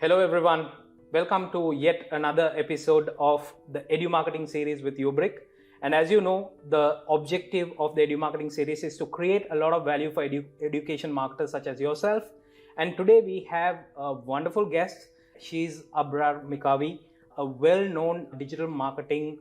Hello everyone, welcome to yet another episode of the Edu Marketing Series with Ubrik. And as you know, the objective of the Edu Marketing Series is to create a lot of value for education marketers such as yourself. And today we have a wonderful guest. She's Abrar Mikkawi, a well-known digital marketing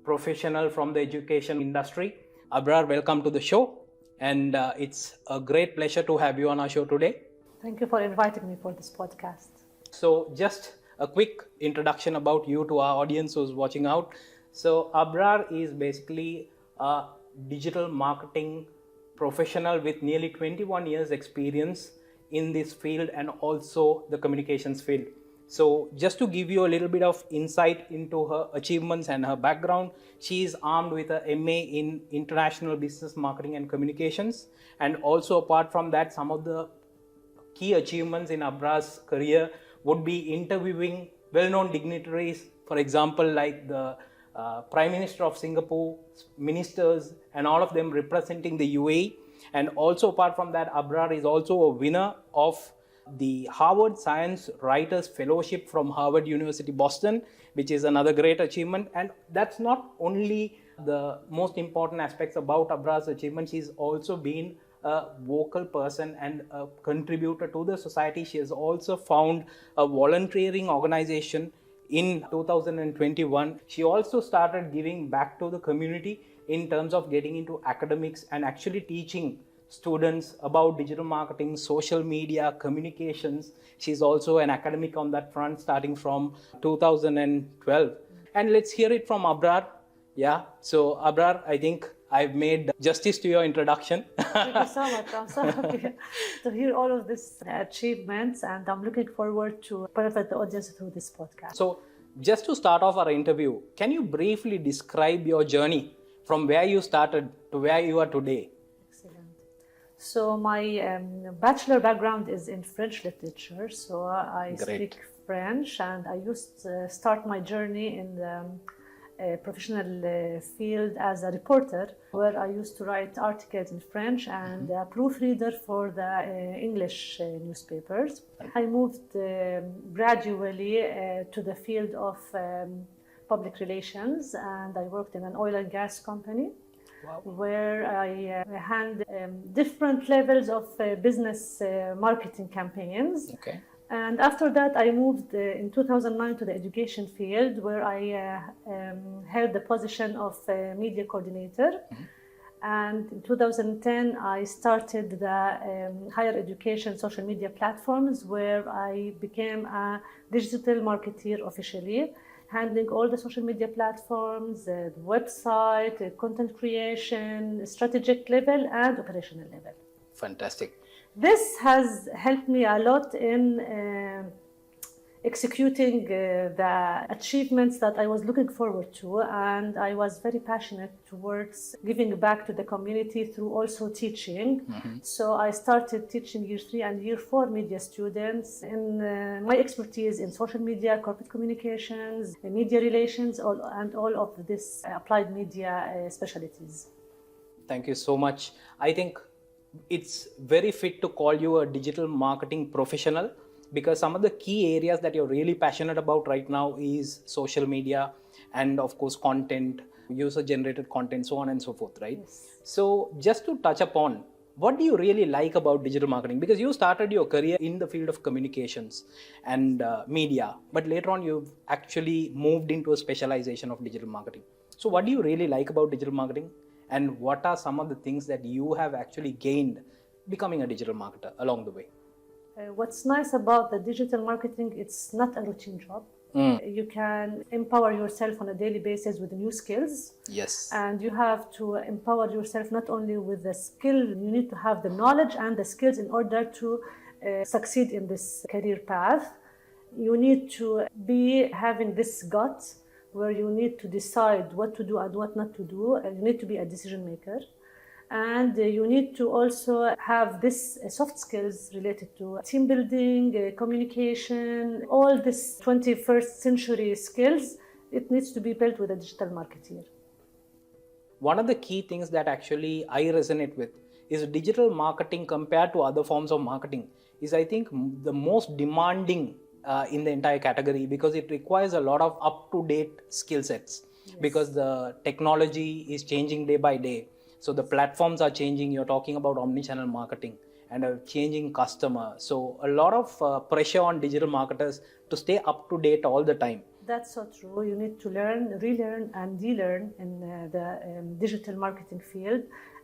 professional from the education industry. Abrar, welcome to the show. And it's a great pleasure to have you on our show today. Thank you for inviting me for this podcast. So just a quick introduction about you to our audience who's watching out. So Abrar is basically a digital marketing professional with nearly 21 years experience in this field and also the communications field. So just to give you a little bit of insight into her achievements and her background, she is armed with a MA in International Business Marketing and Communications. And also apart from that, some of the key achievements in Abrar's career would be interviewing well-known dignitaries, for example, like the Prime Minister of Singapore, ministers, and all of them representing the UAE. And also apart from that, Abrar is also a winner of the Harvard Science Writers Fellowship from Harvard University, Boston, which is another great achievement. And that's not only the most important aspects about Abrar's achievement, she's also been a vocal person and a contributor to the society. She has also found a volunteering organization in 2021. She also started giving back to the community in terms of getting into academics and actually teaching students about digital marketing, social media, communications. She's also an academic on that front starting from 2012. And let's hear it from Abrar. Yeah, so Abrar, I think I've made justice to your introduction. Thank you so much. I'm so happy to hear all of these achievements, and I'm looking forward to benefit the audience through this podcast. So just to start off our interview, can you briefly describe your journey from where you started to where you are today? Excellent. So my bachelor background is in French literature. So I speak French, and I used to start my journey in the professional field as a reporter, where I used to write articles in French and a proofreader for the English newspapers. I moved gradually to the field of public relations, and I worked in an oil and gas company. Wow. Where I handled different levels of business marketing campaigns. Okay. And after that, I moved in 2009 to the education field, where I held the position of media coordinator. Mm-hmm. And in 2010, I started the higher education social media platforms, where I became a digital marketeer officially, handling all the social media platforms, the website, content creation, strategic level, and operational level. Fantastic. This has helped me a lot in executing the achievements that I was looking forward to, and I was very passionate towards giving back to the community through also teaching. Mm-hmm. So I started teaching year 3 and year 4 media students in my expertise in social media, corporate communications, media relations, and all of this applied media specialties. Thank you so much. I think it's very fit to call you a digital marketing professional, because some of the key areas that you're really passionate about right now is social media and of course content, user generated content, so on and so forth, right? Yes. So just to touch upon, what do you really like about digital marketing? Because you started your career in the field of communications and media, but later on you've actually moved into a specialization of digital marketing. So what do you really like about digital marketing? And what are some of the things that you have actually gained becoming a digital marketer along the way? What's nice about the digital marketing, it's not a routine job. You can empower yourself on a daily basis with new skills. Yes. And you have to empower yourself not only with the skill, you need to have the knowledge and the skills in order to succeed in this career path. You need to be having this gut, where you need to decide what to do and what not to do, and you need to be a decision maker. And you need to also have this soft skills related to team building, communication, all this 21st century skills. It needs to be built with a digital marketeer. One of the key things that actually I resonate with is digital marketing compared to other forms of marketing is, I think, the most demanding in the entire category because it requires a lot of up-to-date skill sets. Yes. Because the technology is changing day by day. So the platforms are changing. You're talking about omni-channel marketing and a changing customer. So a lot of pressure on digital marketers to stay up to date all the time. That's so true. You need to learn, relearn, and de-learn in the digital marketing field.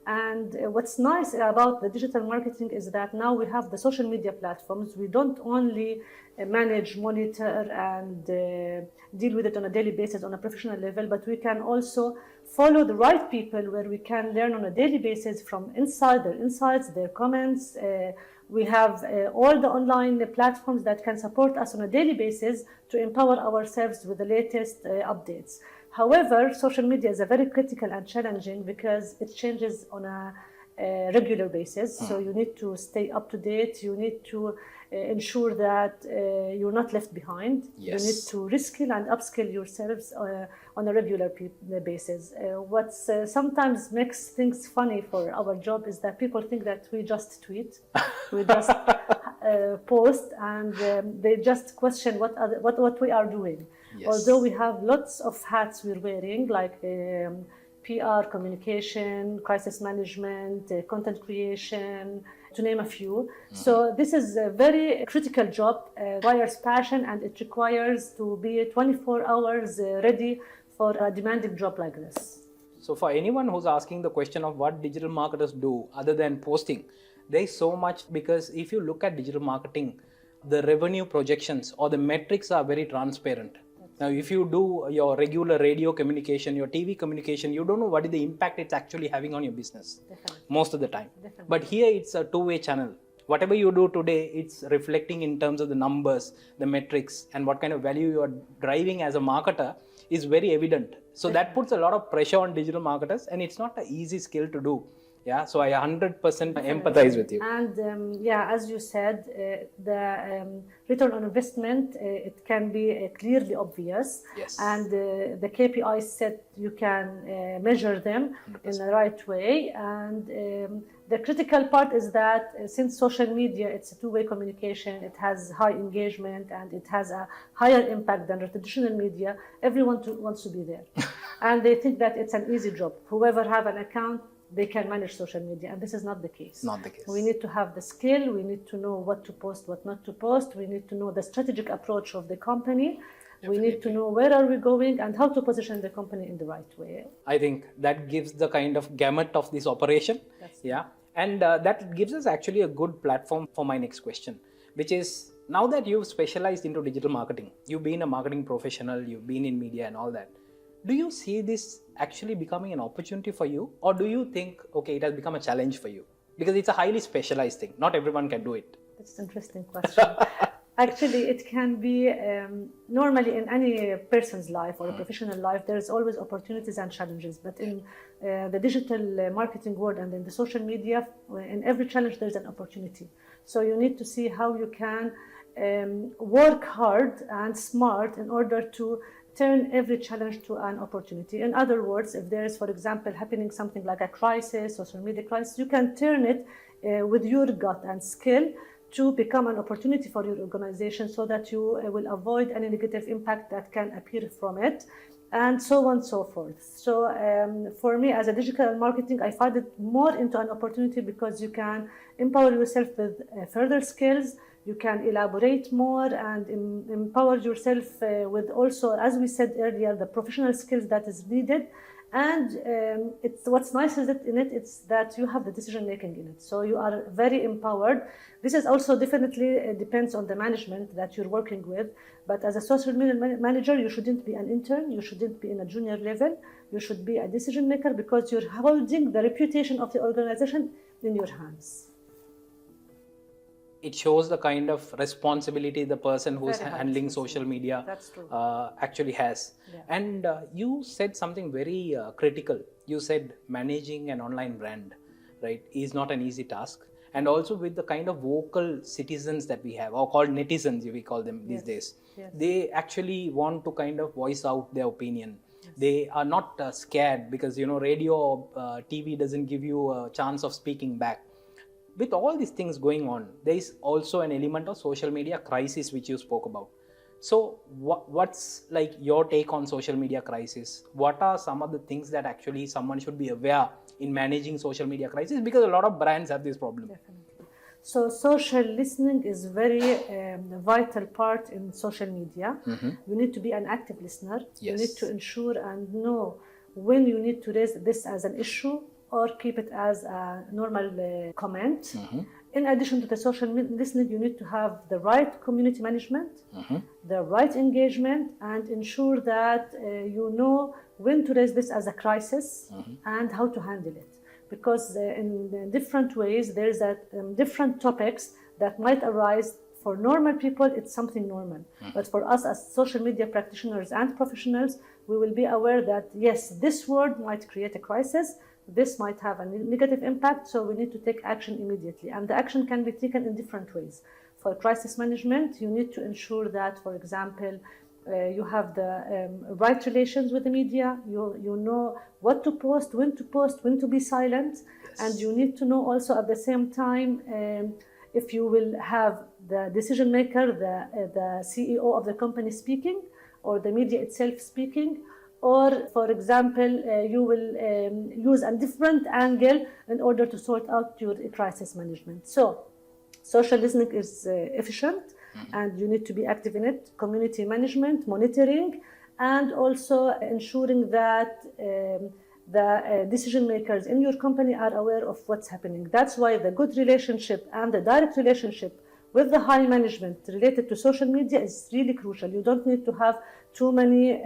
And what's nice about the digital marketing is that now we have the social media platforms. We don't only manage, monitor, and deal with it on a daily basis on a professional level, but we can also follow the right people where we can learn on a daily basis from their insights, their comments. We have all the online platforms that can support us on a daily basis to empower ourselves with the latest updates. However, social media is a very critical and challenging because it changes on a regular basis. So you need to stay up to date. You need to ensure that you're not left behind. Yes. You need to reskill and upskill yourselves on a regular basis. What sometimes makes things funny for our job is that people think that we just tweet, we just post, and they just question what we are doing. Yes. Although we have lots of hats we're wearing, like PR, communication, crisis management, content creation, to name a few. Mm-hmm. So this is a very critical job, requires passion, and it requires to be 24 hours ready for a demanding job like this. So for anyone who's asking the question of what digital marketers do other than posting, there's so much, because if you look at digital marketing, the revenue projections or the metrics are very transparent. Now, if you do your regular radio communication, your TV communication, you don't know what is the impact it's actually having on your business. Definitely. Most of the time. Definitely. But here it's a two-way channel. Whatever you do today, it's reflecting in terms of the numbers, the metrics, and what kind of value you are driving as a marketer is very evident. So that puts a lot of pressure on digital marketers, and it's not an easy skill to do. Yeah, so I 100% empathize with you. And as you said, the return on investment, it can be clearly obvious. Yes. And the KPIs set, you can measure them 100%. In the right way. And the critical part is that since social media, it's a two-way communication, it has high engagement, and it has a higher impact than the traditional media, everyone wants to be there. And they think that it's an easy job. Whoever have an account, they can manage social media, and this is not the case. Not the case. We need to have the skill, we need to know what to post, what not to post, we need to know the strategic approach of the company, Definitely. We need to know where are we going and how to position the company in the right way. I think that gives the kind of gamut of this operation. And that gives us actually a good platform for my next question, which is, now that you've specialized into digital marketing, you've been a marketing professional, you've been in media and all that, do you see this actually becoming an opportunity for you, or do you think, okay, it has become a challenge for you? Because it's a highly specialized thing. Not everyone can do it. That's an interesting question. Actually, it can be normally in any person's life or a professional life, there's always opportunities and challenges. But in the digital marketing world and in the social media, in every challenge, there's an opportunity. So you need to see how you can work hard and smart in order to turn every challenge to an opportunity. In other words, if there is, for example, happening something like a crisis, social media crisis, you can turn it with your gut and skill to become an opportunity for your organization so that you will avoid any negative impact that can appear from it, and so on and so forth. So for me, as a digital marketing, I find it more into an opportunity because you can empower yourself with further skills. You can elaborate more and empower yourself with also, as we said earlier, the professional skills that is needed. And it's what's nice is that in it, it's that you have the decision making in it. So you are very empowered. This is also definitely depends on the management that you're working with. But as a social media manager, you shouldn't be an intern. You shouldn't be in a junior level. You should be a decision maker because you're holding the reputation of the organization in your hands. It shows the kind of responsibility the person who's handling social media actually has. Yeah. And you said something very critical. You said managing an online brand, right, is not an easy task. And also with the kind of vocal citizens that we have, or called netizens, we call them these days. Yes. They actually want to kind of voice out their opinion. Yes. They are not scared because, radio or TV doesn't give you a chance of speaking back. with all these things going on, there is also an element of social media crisis which you spoke about. So what's like your take on social media crisis? What are some of the things that actually someone should be aware in managing social media crisis? Because a lot of brands have this problem. Definitely. So social listening is very vital part in social media. You need to be an active listener. You need to ensure and know when you need to raise this as an issue or keep it as a normal comment. In addition to the social listening, you need to have the right community management, the right engagement, and ensure that you know when to raise this as a crisis and how to handle it. Because in different ways, there's different topics that might arise. For normal people, it's something normal. But for us as social media practitioners and professionals, we will be aware that yes, this word might create a crisis, this might have a negative impact, so we need to take action immediately. And the action can be taken in different ways. For crisis management, you need to ensure that, for example, you have the right relations with the media, you know what to post, when to be silent, and you need to know also at the same time if you will have the decision maker, the CEO of the company speaking, or the media itself speaking, or for example, you will use a different angle in order to sort out your crisis management. So social listening is efficient, and you need to be active in it. Community management, monitoring, and also ensuring that the decision makers in your company are aware of what's happening. That's why the good relationship and the direct relationship with the high management related to social media is really crucial. You don't need to have too many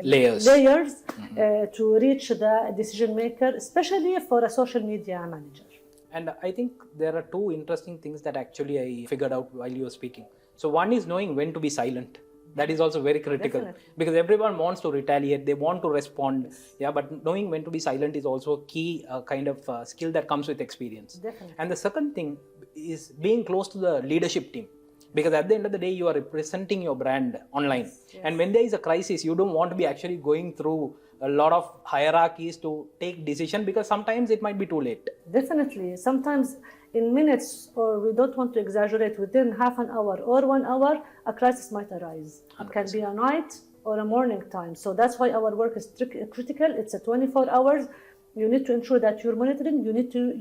layers to reach the decision maker, especially for a social media manager. And I think there are two interesting things that actually I figured out while you were speaking. So one is knowing when to be silent. That is also very critical. Definitely. Because everyone wants to retaliate, they want to respond. Yeah, but knowing when to be silent is also a key kind of skill that comes with experience. Definitely. And the second thing is being close to the leadership team. Because at the end of the day, you are representing your brand online. Yes. And when there is a crisis, you don't want to be actually going through a lot of hierarchies to take decision, because sometimes it might be too late. Definitely. Sometimes in minutes, or we don't want to exaggerate, within half an hour or 1 hour, a crisis might arise. 100%. It can be a night or a morning time. So that's why our work is critical. It's a 24 hours. You need to ensure that you're monitoring. You need to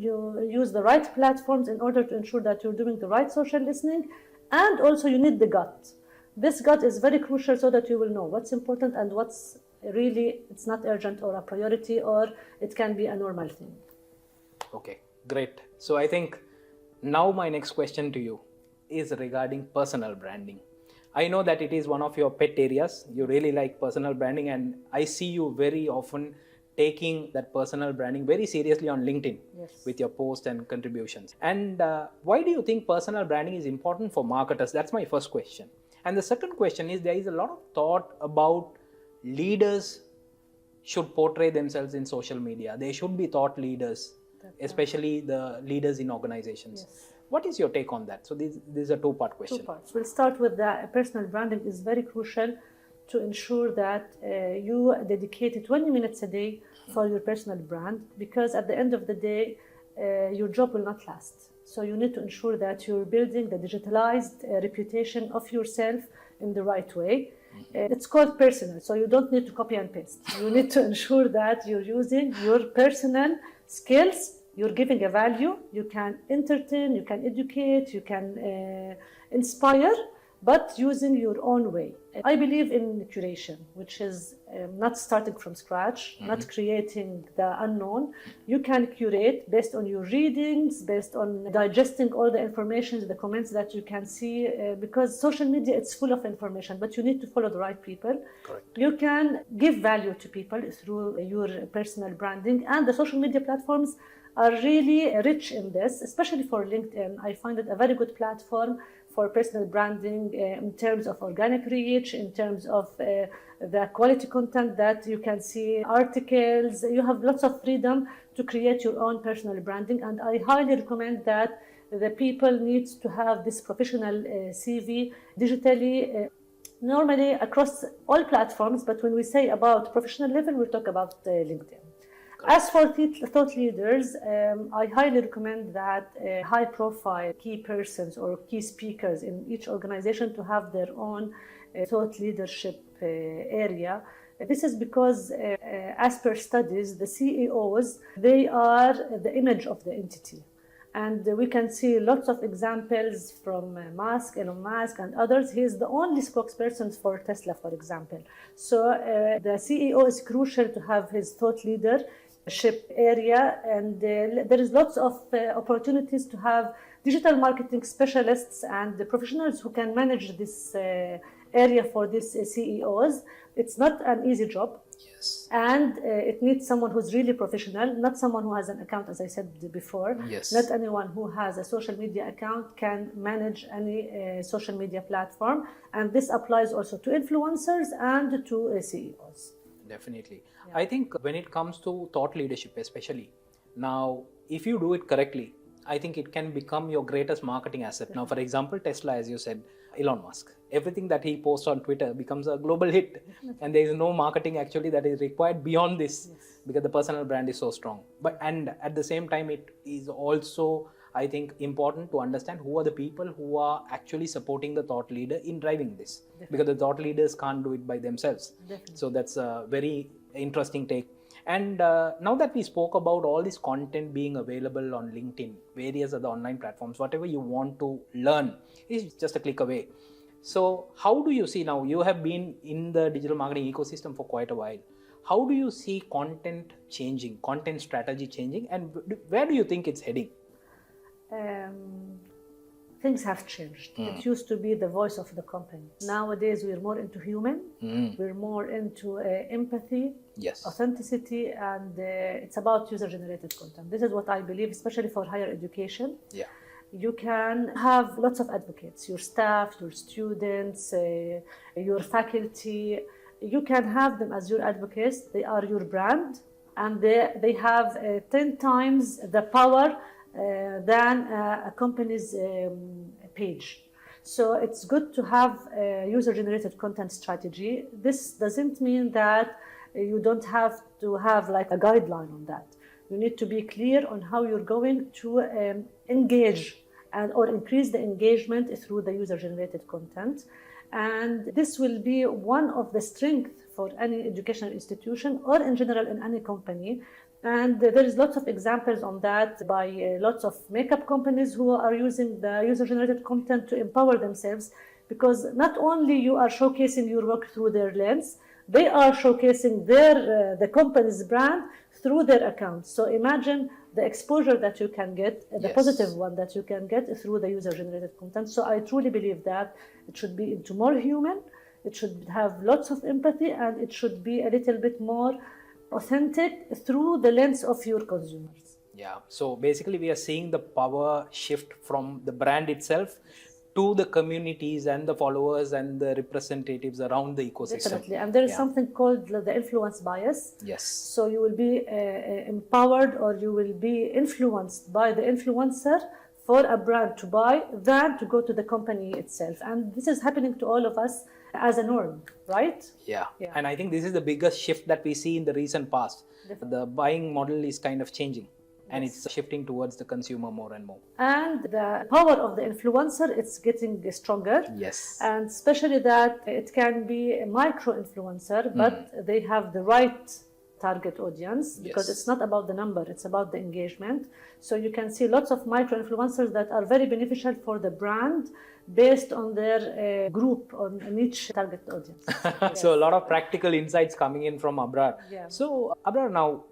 use the right platforms in order to ensure that you're doing the right social listening. And also you need the gut. This gut is very crucial so that you will know what's important and what's really, it's not urgent or a priority, or it can be a normal thing. Okay, great. So I think now my next question to you is regarding personal branding. I know that it is one of your pet areas. You really like personal branding, and I see you very often taking that personal branding very seriously on LinkedIn. Yes. With your posts and contributions. And why do you think personal branding is important for marketers? That's my first question. And the second question is, there is a lot of thought about leaders should portray themselves in social media. They should be thought leaders, especially the leaders in organizations. Yes. What is your take on that? So this is a two-part question. 2 parts. We'll start with the personal branding is very crucial to ensure that you dedicate 20 minutes a day for your personal brand, because at the end of the day, your job will not last. So you need to ensure that you're building the digitalized reputation of yourself in the right way. It's called personal, so you don't need to copy and paste. You need to ensure that you're using your personal skills, you're giving a value, you can entertain, you can educate, you can inspire, but using your own way. I believe in curation, which is not starting from scratch, not creating the unknown. You can curate based on your readings, based on digesting all the information, the comments that you can see, because social media, it's full of information, but you need to follow the right people. Correct. You can give value to people through your personal branding, and the social media platforms are really rich in this, especially for LinkedIn. I find it a very good platform for personal branding in terms of organic reach, in terms of the quality content that you can see, articles. You have lots of freedom to create your own personal branding, and I highly recommend that the people need to have this professional CV digitally, normally across all platforms, but when we say about professional level, we talk about LinkedIn. As for thought leaders, I highly recommend that high-profile key persons or key speakers in each organization to have their own thought leadership area. This is because, as per studies, the CEOs, they are the image of the entity. And we can see lots of examples from Elon Musk and others. He is the only spokesperson for Tesla, for example. So the CEO is crucial to have his thought leadership area. And there is lots of opportunities to have digital marketing specialists and the professionals who can manage this area for these CEOs. It's not an easy job. Yes. And it needs someone who's really professional, not someone who has an account, as I said before. Yes. Not anyone who has a social media account can manage any social media platform. And this applies also to influencers and to CEOs. Definitely. Yeah. I think when it comes to thought leadership especially, now if you do it correctly, I think it can become your greatest marketing asset. Definitely. Now, for example, Tesla, as you said, Elon Musk. Everything that he posts on Twitter becomes a global hit. Definitely. And there is no marketing actually that is required beyond this. Yes. Because the personal brand is so strong. And at the same time, it is also, I think, important to understand who are the people who are actually supporting the thought leader in driving this. Definitely. Because the thought leaders can't do it by themselves. Definitely. So that's a very interesting take. And now that we spoke about all this content being available on LinkedIn, various other online platforms, whatever you want to learn is just a click away. So how do you see now, you have been in the digital marketing ecosystem for quite a while. How do you see content changing, content strategy changing, and where do you think it's heading? Things have changed. It used to be the voice of the company. Nowadays, we're more into human. We're more into empathy, yes, authenticity, and it's about user-generated content. This is what I believe, especially for higher education. Yeah. You can have lots of advocates, your staff, your students, your faculty. You can have them as your advocates. They are your brand, and they have 10 times the power than a company's page. So it's good to have a user-generated content strategy. This doesn't mean that you don't have to have like a guideline on that. You need to be clear on how you're going to engage or increase the engagement through the user-generated content. And this will be one of the strengths for any educational institution or in general in any company. And there is lots of examples on that by lots of makeup companies who are using the user-generated content to empower themselves, because not only you are showcasing your work through their lens, they are showcasing the company's brand through their accounts. So imagine the exposure that you can get, the yes, positive one that you can get through the user-generated content. So I truly believe that it should be into more human, it should have lots of empathy, and it should be a little bit more authentic through the lens of your consumers. Yeah, so basically we are seeing the power shift from the brand itself to the communities and the followers and the representatives around the ecosystem. Definitely, and there is something called the influence bias. Yes. So you will be empowered, or you will be influenced by the influencer for a brand to buy than to go to the company itself. And this is happening to all of us as a norm, right? Yeah. And I think this is the biggest shift that we see in the recent past. Definitely. The buying model is kind of changing, and it's shifting towards the consumer more and more. And the power of the influencer, it's getting stronger. Yes. And especially that it can be a micro-influencer, but they have the right target audience, because it's not about the number, it's about the engagement. So you can see lots of micro-influencers that are very beneficial for the brand based on their group, on each target audience. Yes. So a lot of practical insights coming in from Abrar. Yeah. So Abrar, now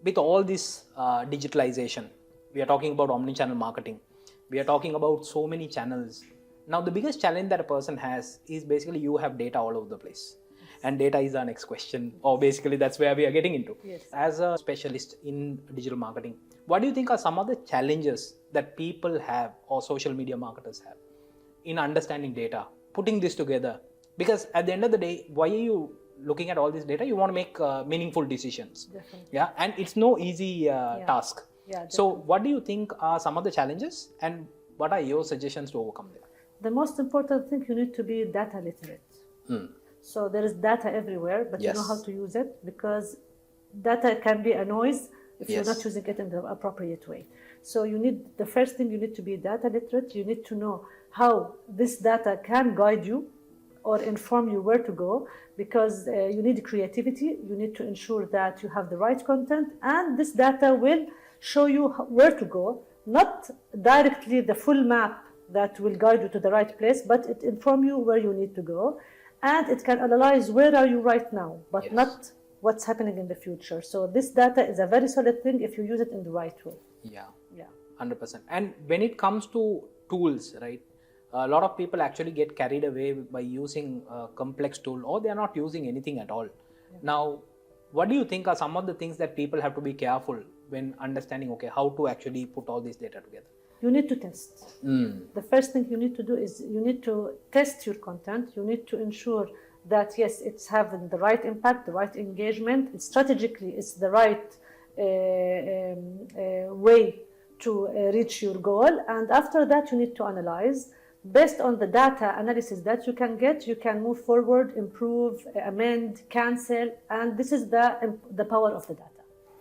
with all this digitalization, we are talking about omni-channel marketing, we are talking about so many channels. Now the biggest challenge that a person has is basically you have data all over the place. And data is our next question, or basically that's where we are getting into. Yes. As a specialist in digital marketing, what do you think are some of the challenges that people have or social media marketers have in understanding data, putting this together? Because at the end of the day, why are you looking at all this data? You want to make meaningful decisions. Definitely. Yeah, and it's no easy task. Yeah, so what do you think are some of the challenges, and what are your suggestions to overcome them? The most important thing, you need to be data literate. So there is data everywhere, but you know how to use it, because data can be a noise if you're Yes. not using it in the appropriate way. So the first thing, you need to be data literate. You need to know how this data can guide you or inform you where to go, because you need creativity. You need to ensure that you have the right content, and this data will show you where to go, not directly the full map that will guide you to the right place, but it inform you where you need to go, and it can analyze where are you right now, but Yes. not what's happening in the future. So this data is a very solid thing if you use it in the right way. Yeah. Yeah. 100%. And when it comes to tools, right, a lot of people actually get carried away by using a complex tool, or they are not using anything at all. Now, what do you think are some of the things that people have to be careful when understanding, okay, how to actually put all this data together? You need to test. The first thing you need to do is you need to test your content. You need to ensure that, yes, it's having the right impact, the right engagement, strategically it's the right way to reach your goal. And after that, you need to analyze. Based on the data analysis that you can get, you can move forward, improve, amend, cancel, and this is the power of the data.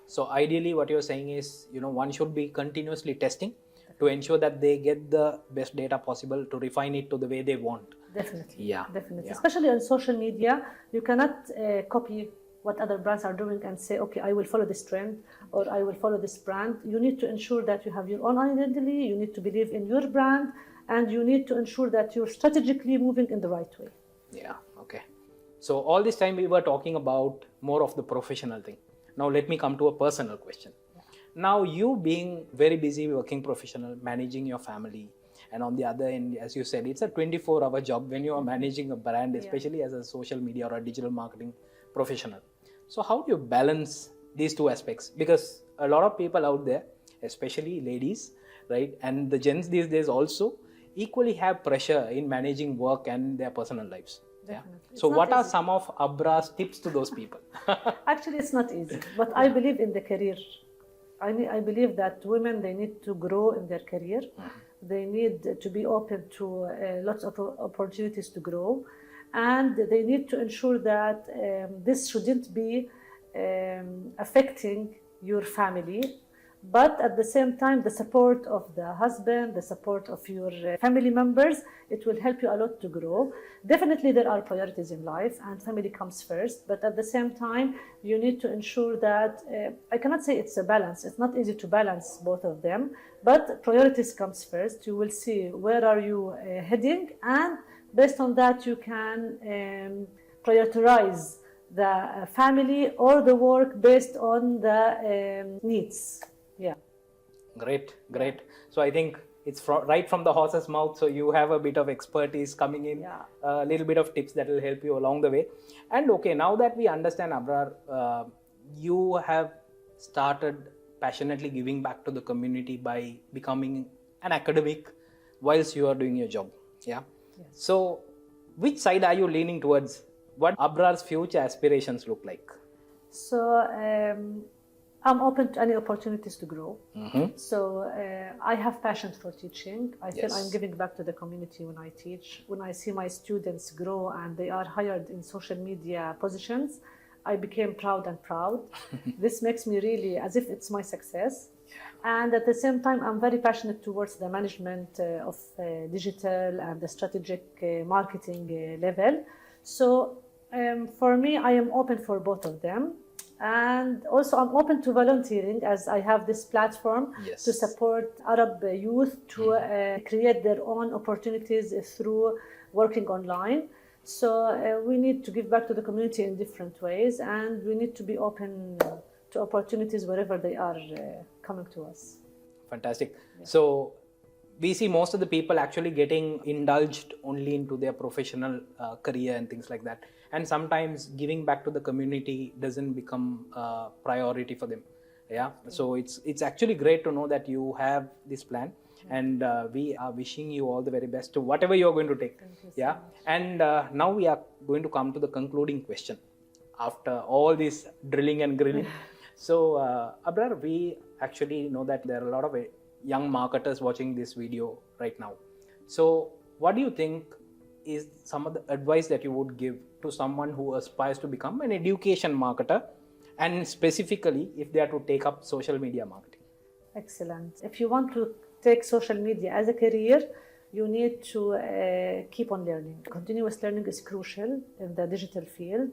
So ideally what you're saying is, one should be continuously testing to ensure that they get the best data possible to refine it to the way they want. Definitely. Yeah. Definitely. Yeah. Especially on social media, you cannot copy what other brands are doing and say, okay, I will follow this trend or I will follow this brand. You need to ensure that you have your own identity, you need to believe in your brand, and you need to ensure that you're strategically moving in the right way. Yeah, okay. So all this time we were talking about more of the professional thing. Now let me come to a personal question. Now you being very busy working professional, managing your family, and on the other end, as you said, it's a 24-hour job when you are managing a brand, especially as a social media or a digital marketing professional. So how do you balance these two aspects? Because a lot of people out there, especially ladies, right, and the gents these days also, equally have pressure in managing work and their personal lives. Definitely. Yeah. So what are some of Abrar's tips to those people? Actually, it's not easy, but I believe in the career. I believe that women, they need to grow in their career. They need to be open to lots of opportunities to grow, and they need to ensure that this shouldn't be affecting your family. But at the same time, the support of the husband, the support of your family members, it will help you a lot to grow. Definitely there are priorities in life and family comes first, but at the same time, you need to ensure that, I cannot say it's a balance, it's not easy to balance both of them, but priorities comes first. You will see where are you heading, and based on that you can prioritize the family or the work based on the needs. Yeah. Great. So I think it's right from the horse's mouth. So you have a bit of expertise coming in, a little bit of tips that will help you along the way. And okay, now that we understand, Abrar, you have started passionately giving back to the community by becoming an academic whilst you are doing your job. Yeah. Yes. So which side are you leaning towards? What Abrar's future aspirations look like? So I'm open to any opportunities to grow. So I have passion for teaching. I feel I'm giving back to the community when I teach. When I see my students grow and they are hired in social media positions, I became proud. This makes me really as if it's my success. And at the same time, I'm very passionate towards the management of digital and the strategic marketing level. So for me, I am open for both of them. And also I'm open to volunteering, as I have this platform to support Arab youth to create their own opportunities through working online. So we need to give back to the community in different ways, and we need to be open to opportunities wherever they are coming to us. Fantastic. So we see most of the people actually getting indulged only into their professional career and things like that. And sometimes giving back to the community doesn't become a priority for them. Yeah. So it's actually great to know that you have this plan, and we are wishing you all the very best to whatever you're going to take. Yeah. And now we are going to come to the concluding question after all this drilling and grilling. So Abrar, we actually know that there are a lot of young marketers watching this video right now. So what do you think is some of the advice that you would give to someone who aspires to become an education marketer and specifically if they are to take up social media marketing? Excellent. If you want to take social media as a career, you need to keep on learning. Continuous learning is crucial in the digital field.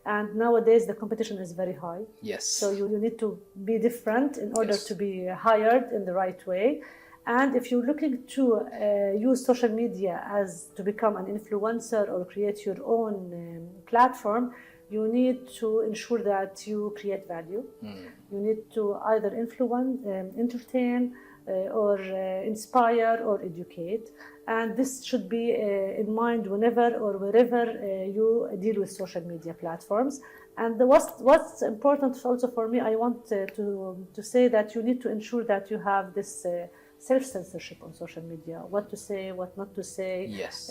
And nowadays the competition is very high. Yes. So you need to be different in order Yes. to be hired in the right way. And if you're looking to use social media as to become an influencer or create your own platform, you need to ensure that you create value. You need to either influence, entertain, or inspire or educate. And this should be in mind whenever or wherever you deal with social media platforms. And what's important also for me, I want to say that you need to ensure that you have this self-censorship on social media, what to say, what not to say. Yes.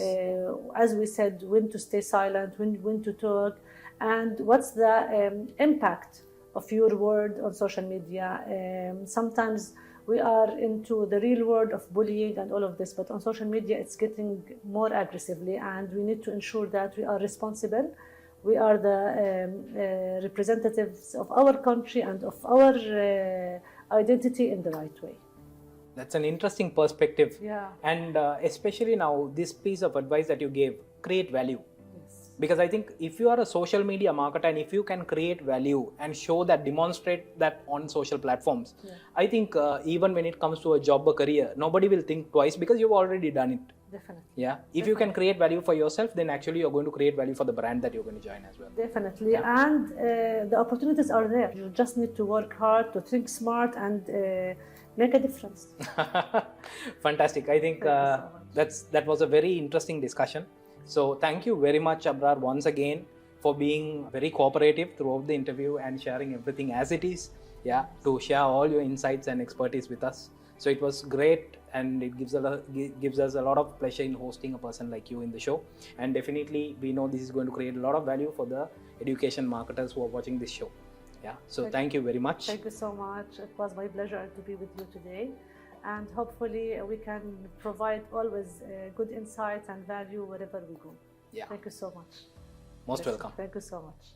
As we said, when to stay silent, when to talk, and what's the impact of your word on social media. Sometimes we are into the real world of bullying and all of this, but on social media it's getting more aggressively, and we need to ensure that we are responsible. We are the representatives of our country and of our identity in the right way. That's an interesting perspective. Yeah. And especially now, this piece of advice that you gave, create value. Yes. Because I think if you are a social media marketer and if you can create value and show that, demonstrate that on social platforms, I think even when it comes to a job or career, nobody will think twice because you've already done it. Definitely. Yeah. If you can create value for yourself, then actually you're going to create value for the brand that you're going to join as well. Definitely. Yeah. And the opportunities are there. You just need to work hard, to think smart, and make a difference. Fantastic. I think that was a very interesting discussion. So thank you very much, Abrar, once again for being very cooperative throughout the interview and sharing everything as it is. Yeah, to share all your insights and expertise with us. So it was great, and it gives us a lot of pleasure in hosting a person like you in the show. And definitely, we know this is going to create a lot of value for the education marketers who are watching this show. Yeah. So thank you very much. Thank you so much. It was my pleasure to be with you today. And hopefully we can provide always good insights and value wherever we go. Yeah. Thank you so much. Most welcome. Thank you so much.